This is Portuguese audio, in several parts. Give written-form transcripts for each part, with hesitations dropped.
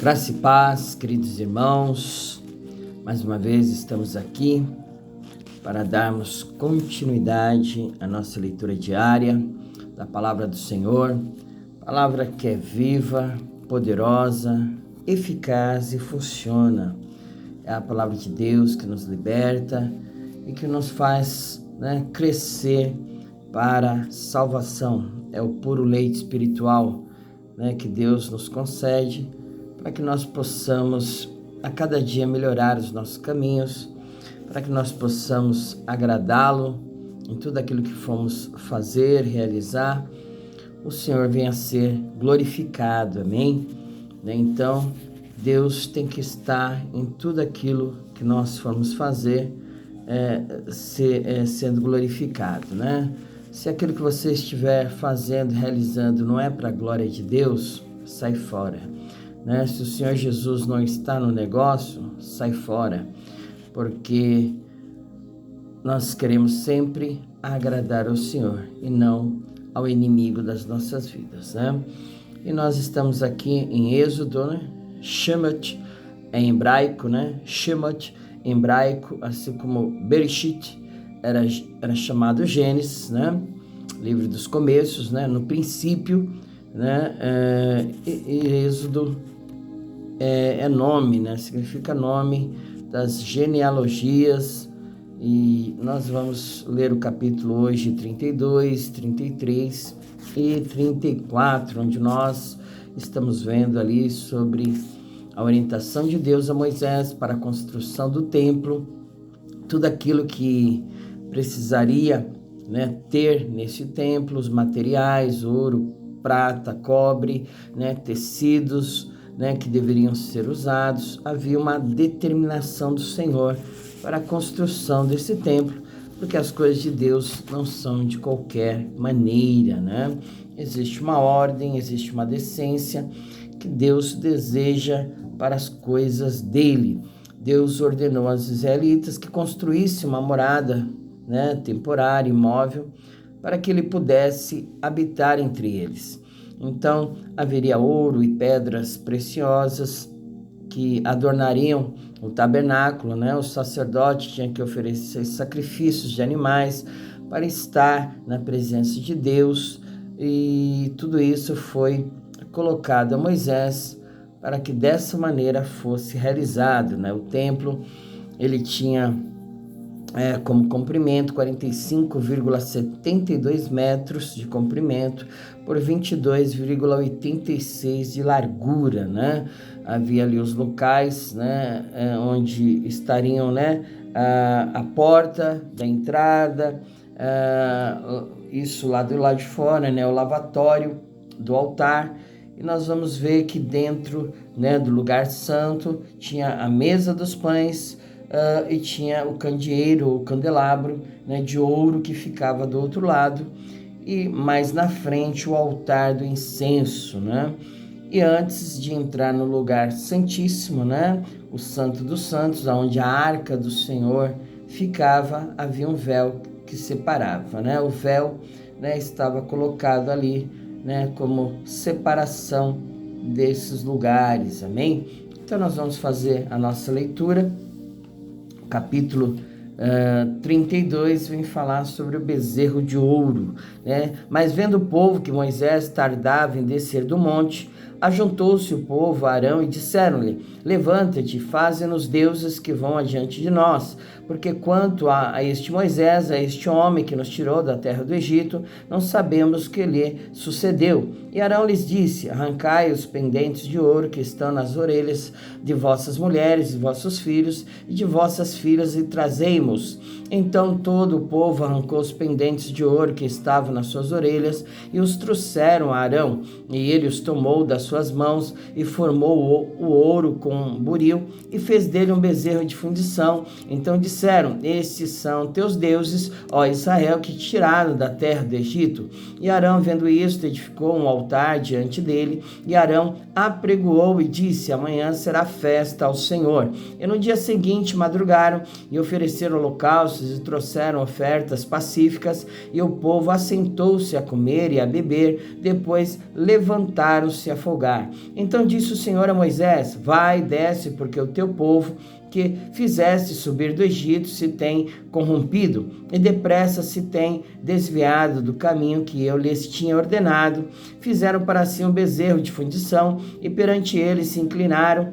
Graça e paz, queridos irmãos, mais uma vez estamos aqui para darmos continuidade à nossa leitura diária da Palavra do Senhor, palavra que é viva, poderosa, eficaz e funciona. É a Palavra de Deus que nos liberta e que nos faz crescer para a salvação. É o puro leite espiritual que Deus nos concede para que nós possamos a cada dia melhorar os nossos caminhos, para que nós possamos agradá-lo em tudo aquilo que fomos fazer, realizar, o Senhor venha a ser glorificado, amém? Então, Deus tem que estar em tudo aquilo que nós formos fazer, sendo glorificado, Se aquilo que você estiver fazendo, realizando, não é para a glória de Deus, sai fora. Se o Senhor Jesus não está no negócio, sai fora, porque nós queremos sempre agradar ao Senhor e não ao inimigo das nossas vidas, E nós estamos aqui em Êxodo, Shemot em hebraico, Shemot em hebraico, assim como Bereshit era chamado Gênesis, livro dos começos, no princípio, e Êxodo é nome, significa nome das genealogias, e nós vamos ler o capítulo hoje 32, 33 e 34, onde nós estamos vendo ali sobre a orientação de Deus a Moisés para a construção do templo, tudo aquilo que precisaria ter nesse templo, os materiais, ouro, prata, cobre, tecidos, que deveriam ser usados. Havia uma determinação do Senhor para a construção desse templo, porque as coisas de Deus não são de qualquer maneira, Existe uma ordem, existe uma decência que Deus deseja para as coisas dele. Deus ordenou aos israelitas que construíssem uma morada, temporária, imóvel, para que ele pudesse habitar entre eles. Então, haveria ouro e pedras preciosas que adornariam o tabernáculo, O sacerdote tinha que oferecer sacrifícios de animais para estar na presença de Deus, e tudo isso foi colocado a Moisés para que dessa maneira fosse realizado, O templo, ele tinha como comprimento 45,72 metros de comprimento por 22,86 de largura, Havia ali os locais, onde estariam, a porta da entrada, isso lá do lado de fora, o lavatório do altar. E nós vamos ver que dentro, do lugar santo tinha a mesa dos pães, e tinha o candeeiro, o candelabro, de ouro que ficava do outro lado, e mais na frente o altar do incenso, E antes de entrar no lugar santíssimo, o santo dos santos, onde a arca do Senhor ficava, havia um véu que separava, O véu, estava colocado ali, como separação desses lugares, amém? Então nós vamos fazer a nossa leitura. Capítulo 32 vem falar sobre o bezerro de ouro, Mas vendo o povo que Moisés tardava em descer do monte, ajuntou-se o povo a Arão e disseram-lhe: levanta-te, faze-nos deuses que vão adiante de nós, porque quanto a este Moisés, a este homem que nos tirou da terra do Egito, não sabemos o que lhe sucedeu. E Arão lhes disse: arrancai os pendentes de ouro que estão nas orelhas de vossas mulheres, de vossos filhos e de vossas filhas, e trazei-mos. Então todo o povo arrancou os pendentes de ouro que estavam nas suas orelhas e os trouxeram a Arão, e ele os tomou das suas mãos e formou o ouro com um buril e fez dele um bezerro de fundição. Então disseram: estes são teus deuses, ó Israel, que te tiraram da terra do Egito. E Arão, vendo isto, edificou um altar diante dele, e Arão apregoou e disse: amanhã será festa ao Senhor. E no dia seguinte madrugaram e ofereceram holocaustos e trouxeram ofertas pacíficas, e o povo assentou-se a comer e a beber. Depois levantaram-se a afogar. Então disse o Senhor a Moisés: vai, desce, porque o teu povo que fizeste subir do Egito se tem corrompido, e depressa se tem desviado do caminho que eu lhes tinha ordenado. Fizeram para si um bezerro de fundição, e perante ele se inclinaram,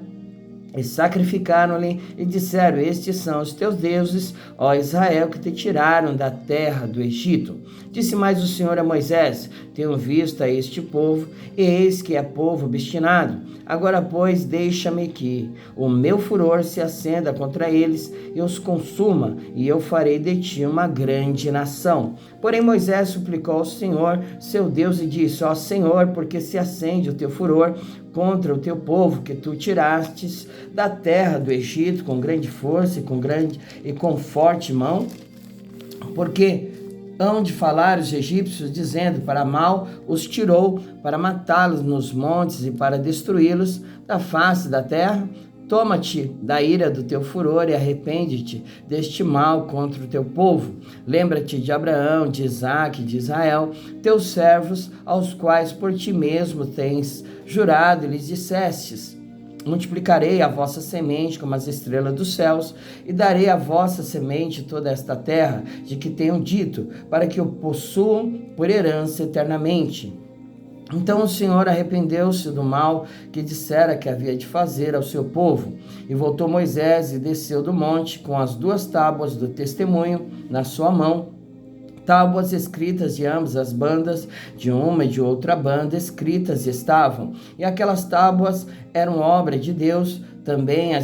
e sacrificaram-lhe, e disseram: estes são os teus deuses, ó Israel, que te tiraram da terra do Egito. Disse mais o Senhor a Moisés: tenho visto a este povo, e eis que é povo obstinado. Agora, pois, deixa-me que o meu furor se acenda contra eles e os consuma, e eu farei de ti uma grande nação. Porém Moisés suplicou ao Senhor, seu Deus, e disse: ó Senhor, porque se acende o teu furor contra o teu povo, que tu tirastes da terra do Egito com grande força e com forte mão? Porque hão de falar os egípcios, dizendo: para mal os tirou, para matá-los nos montes e para destruí-los da face da terra? Toma-te da ira do teu furor e arrepende-te deste mal contra o teu povo. Lembra-te de Abraão, de Isaque e de Israel, teus servos, aos quais por ti mesmo tens jurado, e lhes dissestes: multiplicarei a vossa semente como as estrelas dos céus, e darei à vossa semente toda esta terra, de que tenho dito, para que o possuam por herança eternamente. Então o Senhor arrependeu-se do mal que dissera que havia de fazer ao seu povo. E voltou Moisés e desceu do monte com as 2 tábuas do testemunho na sua mão, tábuas escritas de ambas as bandas, de uma e de outra banda, escritas estavam. E aquelas tábuas eram obra de Deus. Também a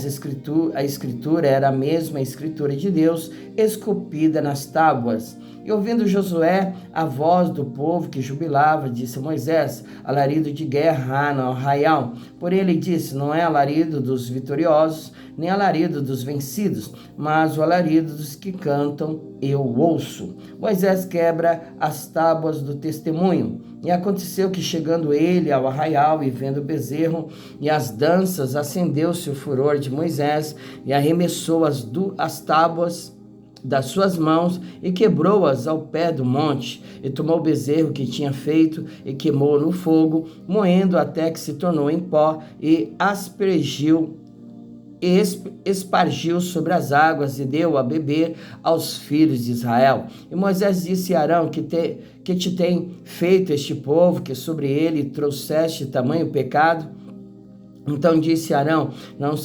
escritura era a mesma escritura de Deus, esculpida nas tábuas. E ouvindo Josué a voz do povo que jubilava, disse a Moisés: alarido de guerra há no arraial. Porém ele disse: não é alarido dos vitoriosos, nem alarido dos vencidos, mas o alarido dos que cantam eu ouço. Moisés quebra as tábuas do testemunho. E aconteceu que, chegando ele ao arraial e vendo o bezerro e as danças, acendeu-se o furor de Moisés e arremessou as tábuas das suas mãos e quebrou-as ao pé do monte, e tomou o bezerro que tinha feito e queimou no fogo, moendo até que se tornou em pó, e espargiu sobre as águas e deu a beber aos filhos de Israel. E Moisés disse a Arão: que te tem feito este povo, que sobre ele trouxeste tamanho pecado? Então disse Arão: não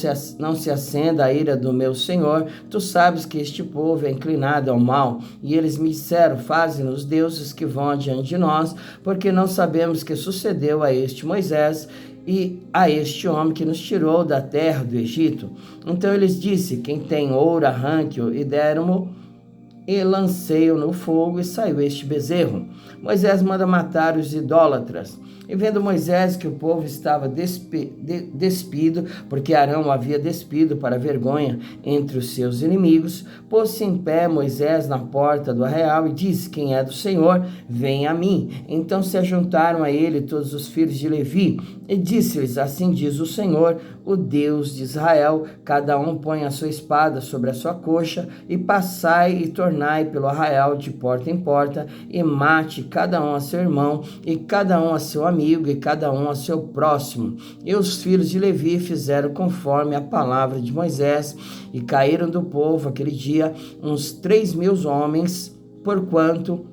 se acenda a ira do meu Senhor, tu sabes que este povo é inclinado ao mal. E eles me disseram: faze-nos deuses que vão adiante de nós, porque não sabemos que sucedeu a este Moisés e a este homem que nos tirou da terra do Egito. Então eles disse: quem tem ouro, arranque-o, e deram-mo, e lancei-o no fogo, e saiu este bezerro. Moisés manda matar os idólatras. E vendo Moisés que o povo estava despido, porque Arão o havia despido para vergonha entre os seus inimigos, pôs-se em pé Moisés na porta do arraial e disse: quem é do Senhor, vem a mim. Então se ajuntaram a ele todos os filhos de Levi, e disse-lhes: assim diz o Senhor, o Deus de Israel: cada um põe a sua espada sobre a sua coxa, e passai e tornai pelo arraial de porta em porta, e mate cada um a seu irmão, e cada um a seu amigo, e cada um a seu próximo. E os filhos de Levi fizeram conforme a palavra de Moisés, e caíram do povo aquele dia uns 3.000 homens, porquanto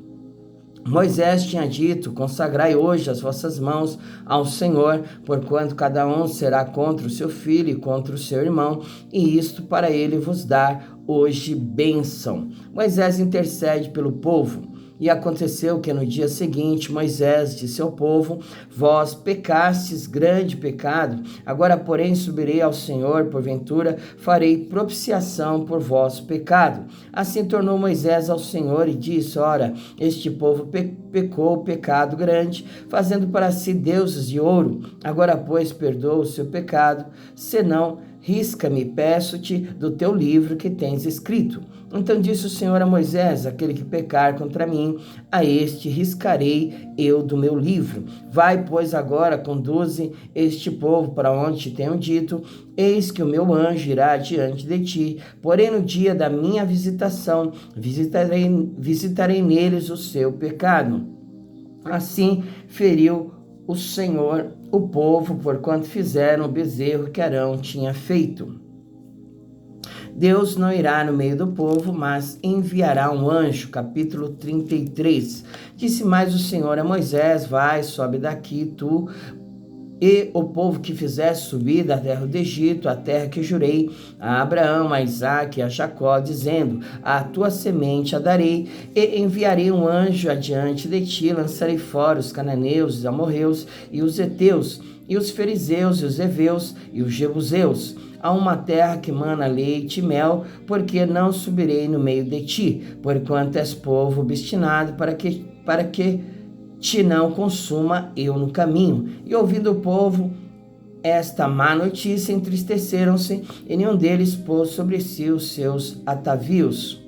Moisés tinha dito: consagrai hoje as vossas mãos ao Senhor, porquanto cada um será contra o seu filho e contra o seu irmão, e isto para ele vos dar hoje bênção. Moisés intercede pelo povo. E aconteceu que no dia seguinte Moisés disse ao povo: vós pecastes grande pecado, agora porém subirei ao Senhor, porventura farei propiciação por vosso pecado. Assim tornou Moisés ao Senhor e disse: ora, este povo pecou pecado grande, fazendo para si deuses de ouro. Agora pois perdoa o seu pecado, senão risca-me, peço-te, do teu livro que tens escrito. Então disse o Senhor a Moisés: aquele que pecar contra mim, a este riscarei eu do meu livro. Vai, pois, agora, conduze este povo para onde te tenho dito, eis que o meu anjo irá diante de ti, porém no dia da minha visitação, visitarei neles o seu pecado. Assim feriu o Senhor o povo, porquanto fizeram o bezerro que Arão tinha feito. Deus não irá no meio do povo, mas enviará um anjo. Capítulo 33. Disse mais o Senhor a Moisés: vai, sobe daqui, tu e o povo que fizeste subir da terra do Egito, a terra que jurei a Abraão, a Isaque e a Jacó, dizendo: a tua semente a darei, e enviarei um anjo adiante de ti, lançarei fora os cananeus, os amorreus e os heteus, e os fariseus, e os heveus, e os jebuseus, a uma terra que mana leite e mel, porque não subirei no meio de ti, porquanto és povo obstinado, para que te não consuma eu no caminho. E ouvindo o povo esta má notícia, entristeceram-se, e nenhum deles pôs sobre si os seus atavios.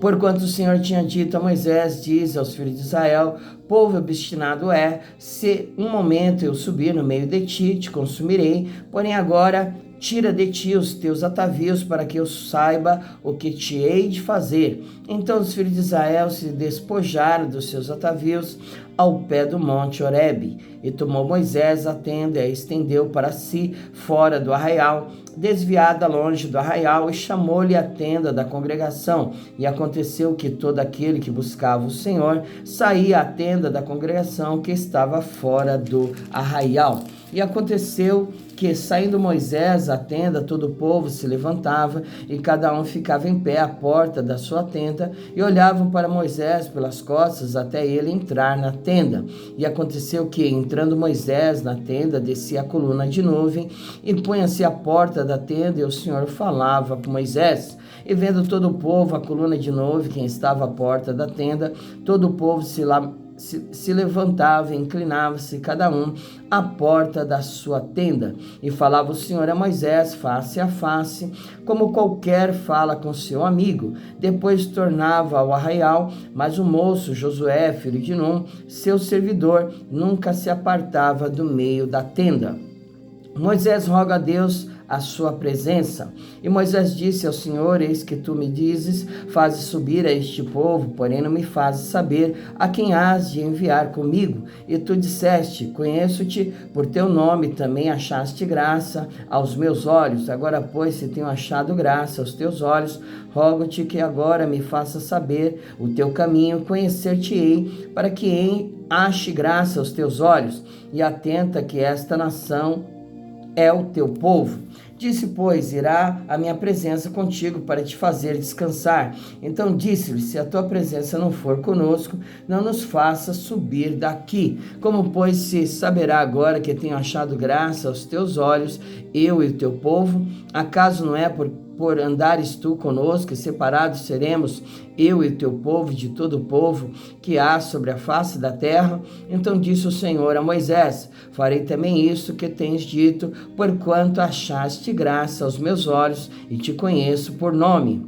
Porquanto o Senhor tinha dito a Moisés: diz aos filhos de Israel, povo obstinado é, se um momento eu subir no meio de ti, te consumirei, porém agora tira de ti os teus atavios, para que eu saiba o que te hei de fazer. Então os filhos de Israel se despojaram dos seus atavios ao pé do monte Horebe. E tomou Moisés a tenda e a estendeu para si fora do arraial, desviada longe do arraial, e chamou-lhe a tenda da congregação. E aconteceu que todo aquele que buscava o Senhor saía à tenda da congregação que estava fora do arraial. E aconteceu que, saindo Moisés à tenda, todo o povo se levantava, e cada um ficava em pé à porta da sua tenda, e olhavam para Moisés pelas costas até ele entrar na tenda. E aconteceu que, entrando Moisés na tenda, descia a coluna de nuvem, e punha-se à porta da tenda, e o Senhor falava com Moisés. E vendo todo o povo a coluna de nuvem, quem estava à porta da tenda, todo o povo se levantava e inclinava-se cada um à porta da sua tenda. E falava o Senhor a Moisés face a face, como qualquer fala com seu amigo. Depois tornava ao arraial, mas o moço Josué, filho de Num, seu servidor, nunca se apartava do meio da tenda. Moisés roga a Deus a sua presença. E Moisés disse ao Senhor: eis que tu me dizes, fazes subir a este povo, porém não me fazes saber a quem hás de enviar comigo. E tu disseste: conheço-te por teu nome, também achaste graça aos meus olhos. Agora, pois, se tenho achado graça aos teus olhos, rogo-te que agora me faça saber o teu caminho, conhecer-te-ei, para que ache graça aos teus olhos, e atenta que esta nação é o teu povo. Disse, pois, irá a minha presença contigo para te fazer descansar. Então disse-lhe: se a tua presença não for conosco, não nos faça subir daqui. Como, pois, se saberá agora que tenho achado graça aos teus olhos, eu e o teu povo? Acaso não é por andares tu conosco, e separados seremos eu e o teu povo de todo o povo que há sobre a face da terra? Então disse o Senhor a Moisés: farei também isso que tens dito, porquanto achaste graça aos meus olhos e te conheço por nome.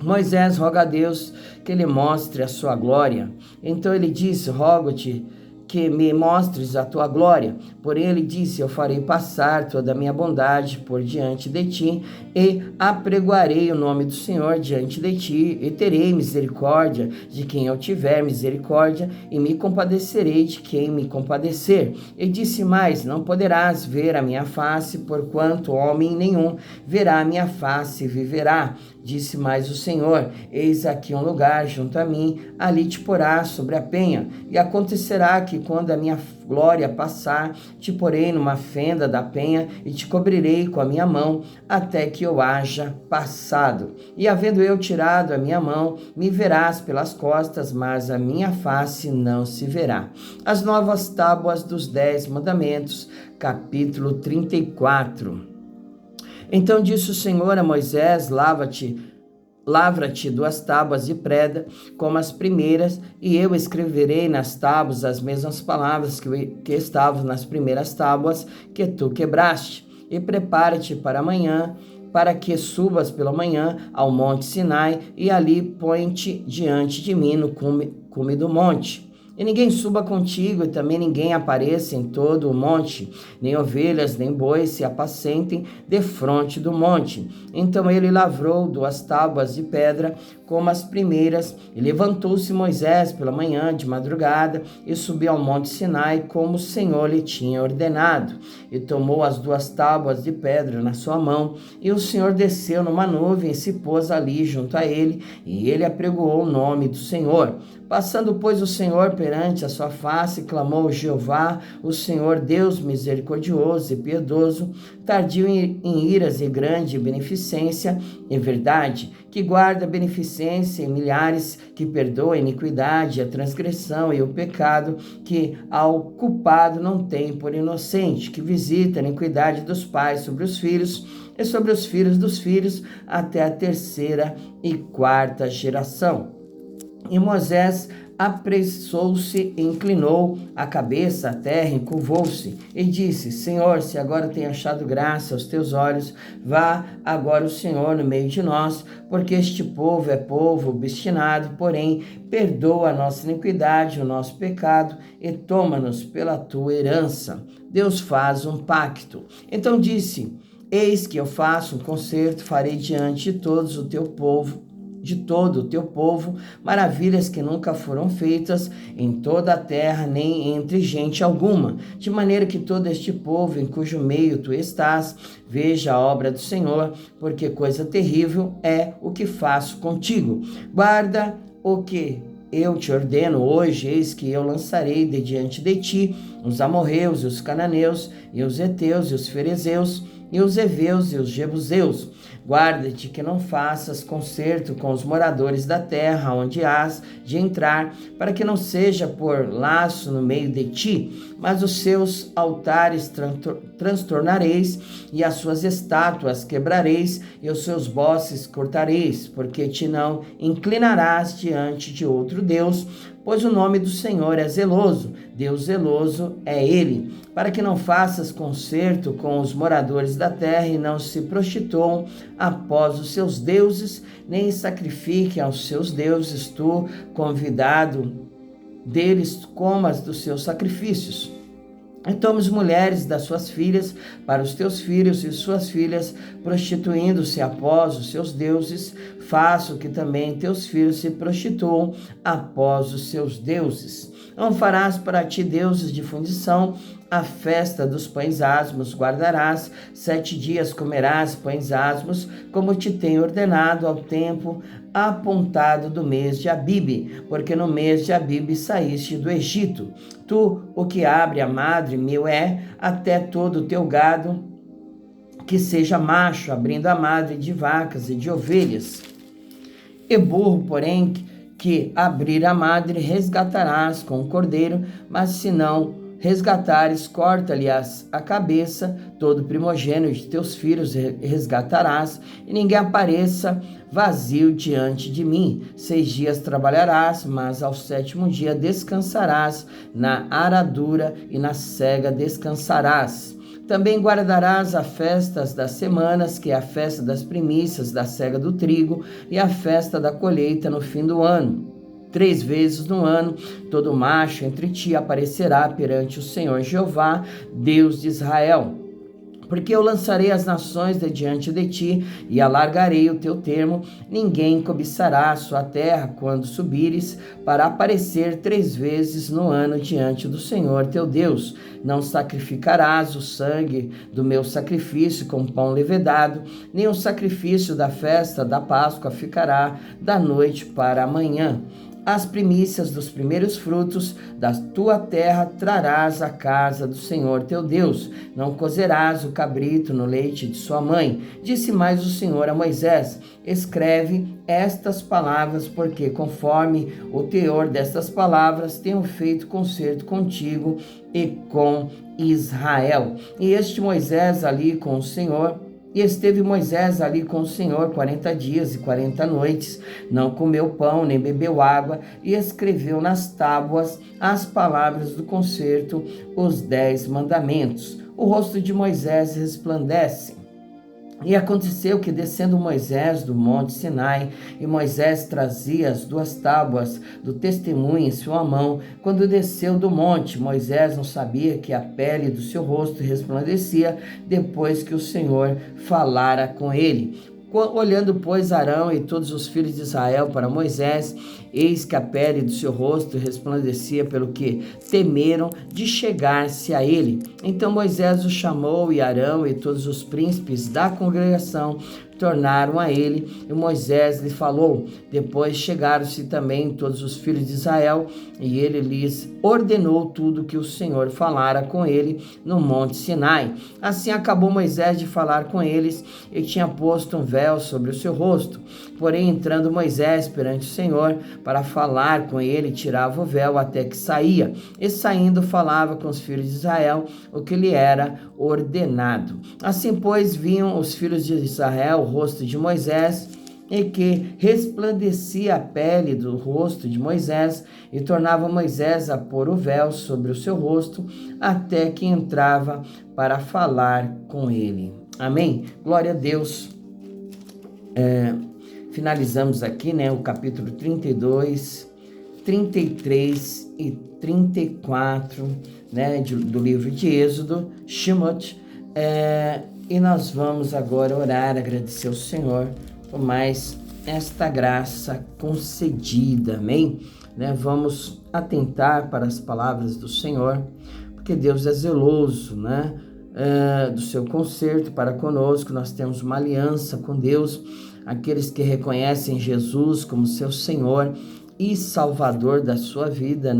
Moisés roga a Deus que lhe mostre a sua glória. Então ele disse: rogo-te que me mostres a tua glória. Porém ele disse: eu farei passar toda a minha bondade por diante de ti, e apregoarei o nome do Senhor diante de ti, e terei misericórdia de quem eu tiver misericórdia, e me compadecerei de quem me compadecer. E disse mais: não poderás ver a minha face, porquanto homem nenhum verá a minha face e viverá. Disse mais o Senhor: eis aqui um lugar junto a mim, ali te porás sobre a penha. E acontecerá que, quando a minha glória passar, te porei numa fenda da penha, e te cobrirei com a minha mão, até que eu haja passado. E havendo eu tirado a minha mão, me verás pelas costas, mas a minha face não se verá. As novas tábuas dos 10 mandamentos, capítulo 34. Então disse o Senhor a Moisés: lavra-te 2 tábuas de pedra, como as primeiras, e eu escreverei nas tábuas as mesmas palavras que estavam nas primeiras tábuas que tu quebraste. E prepara-te para amanhã, para que subas pela manhã ao monte Sinai, e ali põe-te diante de mim no cume do monte. e ninguém suba contigo, e também ninguém apareça em todo o monte, nem ovelhas, nem bois se apacentem defronte do monte. Então ele lavrou 2 tábuas de pedra, como as primeiras, e levantou-se Moisés pela manhã, de madrugada, e subiu ao monte Sinai, como o Senhor lhe tinha ordenado. E tomou as 2 tábuas de pedra na sua mão, e o Senhor desceu numa nuvem e se pôs ali junto a ele, e ele apregoou o nome do Senhor. Passando, pois, o Senhor perante a sua face, clamou Jeová, o Senhor Deus misericordioso e piedoso, tardio em iras e grande beneficência e verdade, que guarda beneficência em milhares, que perdoa a iniquidade, a transgressão e o pecado, que ao culpado não tem por inocente, que visita a iniquidade dos pais sobre os filhos e sobre os filhos dos filhos, até a 3ª e 4ª geração. E Moisés apressou-se, inclinou a cabeça à terra, encurvou-se e disse: Senhor, se agora tenho achado graça aos teus olhos, vá agora o Senhor no meio de nós, porque este povo é povo obstinado, porém perdoa a nossa iniquidade, o nosso pecado, e toma-nos pela tua herança. Deus faz um pacto. Então disse: Eis que eu faço um concerto, farei diante de todos o teu povo, de todo o teu povo, maravilhas que nunca foram feitas em toda a terra, nem entre gente alguma, de maneira que todo este povo em cujo meio tu estás, veja a obra do Senhor, porque coisa terrível é o que faço contigo. Guarda o que eu te ordeno hoje, eis que eu lançarei de diante de ti os amorreus e os cananeus, e os heteus e os ferezeus, e os heveus e os jebuseus. Guarda-te que não faças concerto com os moradores da terra onde hás de entrar, para que não seja por laço no meio de ti, mas os seus altares transtornareis, e as suas estátuas quebrareis, e os seus bosques cortareis, porque te não inclinarás diante de outro Deus, pois o nome do Senhor é zeloso, Deus zeloso é Ele, para que não faças concerto com os moradores da terra e não se prostituam após os seus deuses, nem sacrifiquem aos seus deuses, tu, convidado deles, comas dos seus sacrifícios. E tomes mulheres das suas filhas para os teus filhos e suas filhas, prostituindo-se após os seus deuses, faço que também teus filhos se prostituam após os seus deuses. Não farás para ti deuses de fundição, a festa dos pães asmos guardarás, 7 dias comerás pães asmos, como te tenho ordenado ao tempo apontado do mês de Abibe, porque no mês de Abibe saíste do Egito. Tu, o que abre a madre, meu é, até todo o teu gado, que seja macho, abrindo a madre de vacas e de ovelhas. E burro, porém, que abrir a madre, resgatarás com o cordeiro, mas se não resgatares, corta-lhe a cabeça, todo primogênito de teus filhos resgatarás, e ninguém apareça vazio diante de mim. 6 dias trabalharás, mas ao 7º dia descansarás, na aradura e na cega descansarás. Também guardarás as festas das semanas, que é a festa das primícias da cega do trigo, e a festa da colheita no fim do ano. 3 vezes no ano, todo macho entre ti aparecerá perante o Senhor Jeová, Deus de Israel. Porque eu lançarei as nações de diante de ti, e alargarei o teu termo, ninguém cobiçará a sua terra quando subires, para aparecer 3 vezes no ano diante do Senhor teu Deus. Não sacrificarás o sangue do meu sacrifício com pão levedado, nem o sacrifício da festa da Páscoa ficará da noite para a manhã. As primícias dos primeiros frutos da tua terra trarás à casa do Senhor teu Deus. Não cozerás o cabrito no leite de sua mãe. Disse mais o Senhor a Moisés: escreve estas palavras, porque conforme o teor destas palavras tenho feito concerto contigo e com Israel. E esteve Moisés ali com o Senhor 40 dias e 40 noites, não comeu pão nem bebeu água, e escreveu nas tábuas as palavras do concerto, os 10 mandamentos. O rosto de Moisés resplandece, E aconteceu que, descendo Moisés do monte Sinai, e Moisés trazia as 2 tábuas do testemunho em sua mão, quando desceu do monte, Moisés não sabia que a pele do seu rosto resplandecia depois que o Senhor falara com ele. Olhando, pois, Arão e todos os filhos de Israel para Moisés, eis que a pele do seu rosto resplandecia, pelo que temeram de chegar-se a ele. Então Moisés o chamou, e Arão e todos os príncipes da congregação tornaram a ele, e Moisés lhe falou. Depois chegaram-se também todos os filhos de Israel, e ele lhes ordenou tudo que o Senhor falara com ele no monte Sinai. Assim acabou Moisés de falar com eles, e tinha posto um véu sobre o seu rosto. Porém, entrando Moisés perante o Senhor para falar com ele, tirava o véu até que saía, e saindo falava com os filhos de Israel o que lhe era ordenado. Assim, pois, viam os filhos de Israel o rosto de Moisés, e que resplandecia a pele do rosto de Moisés, e tornava Moisés a pôr o véu sobre o seu rosto, até que entrava para falar com ele. Amém? Glória a Deus. Finalizamos aqui, o capítulo 32, 33 e 34, do livro de Êxodo, Shemot, e nós vamos agora orar, agradecer ao Senhor por mais esta graça concedida, amém? Vamos atentar para as palavras do Senhor, porque Deus é zeloso, do seu conserto para conosco. Nós temos uma aliança com Deus. Aqueles que reconhecem Jesus como seu Senhor e Salvador da sua vida,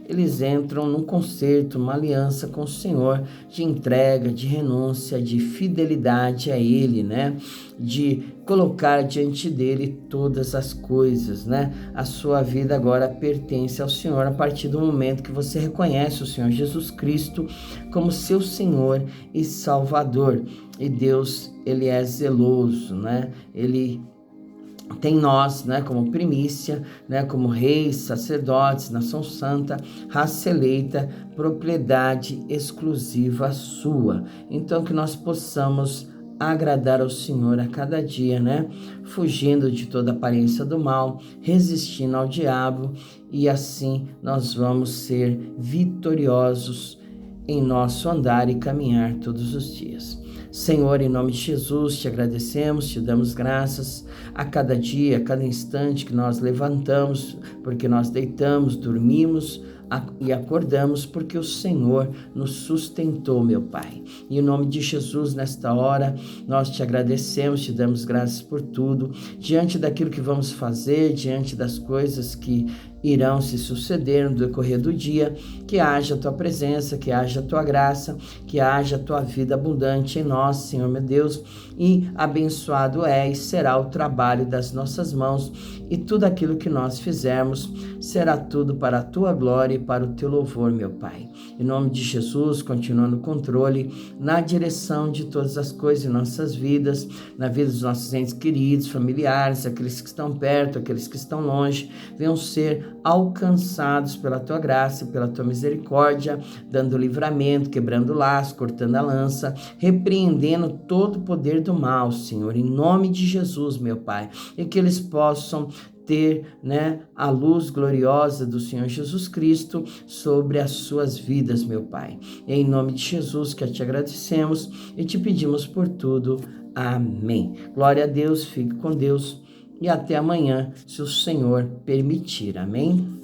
eles entram num concerto, uma aliança com o Senhor, de entrega, de renúncia, de fidelidade a Ele, de colocar diante dele todas as coisas, A sua vida agora pertence ao Senhor a partir do momento que você reconhece o Senhor Jesus Cristo como seu Senhor e Salvador. E Deus, Ele é zeloso, Ele tem nós, como primícia, como reis, sacerdotes, nação santa, raça eleita, propriedade exclusiva sua. Então, que nós possamos agradar ao Senhor a cada dia, fugindo de toda aparência do mal, resistindo ao diabo, e assim nós vamos ser vitoriosos em nosso andar e caminhar todos os dias. Senhor, em nome de Jesus, te agradecemos, te damos graças a cada dia, a cada instante que nós levantamos, porque nós deitamos, dormimos e acordamos, porque o Senhor nos sustentou, meu Pai. E em nome de Jesus, nesta hora, nós te agradecemos, te damos graças por tudo, diante daquilo que vamos fazer, diante das coisas que irão se suceder no decorrer do dia, que haja a tua presença, que haja a tua graça, que haja a tua vida abundante em nós, Senhor meu Deus, e abençoado é e será o trabalho das nossas mãos, e tudo aquilo que nós fizermos será tudo para a tua glória e para o teu louvor, meu Pai. Em nome de Jesus, continua no controle, na direção de todas as coisas em nossas vidas, na vida dos nossos entes queridos, familiares, aqueles que estão perto, aqueles que estão longe, venham ser alcançados pela tua graça e pela tua misericórdia, dando livramento, quebrando laço, cortando a lança, repreendendo todo o poder do mal, Senhor, em nome de Jesus, meu Pai, e que eles possam ter, a luz gloriosa do Senhor Jesus Cristo sobre as suas vidas, meu Pai. Em nome de Jesus que te agradecemos e te pedimos por tudo. Amém. Glória a Deus, fique com Deus e até amanhã, se o Senhor permitir. Amém.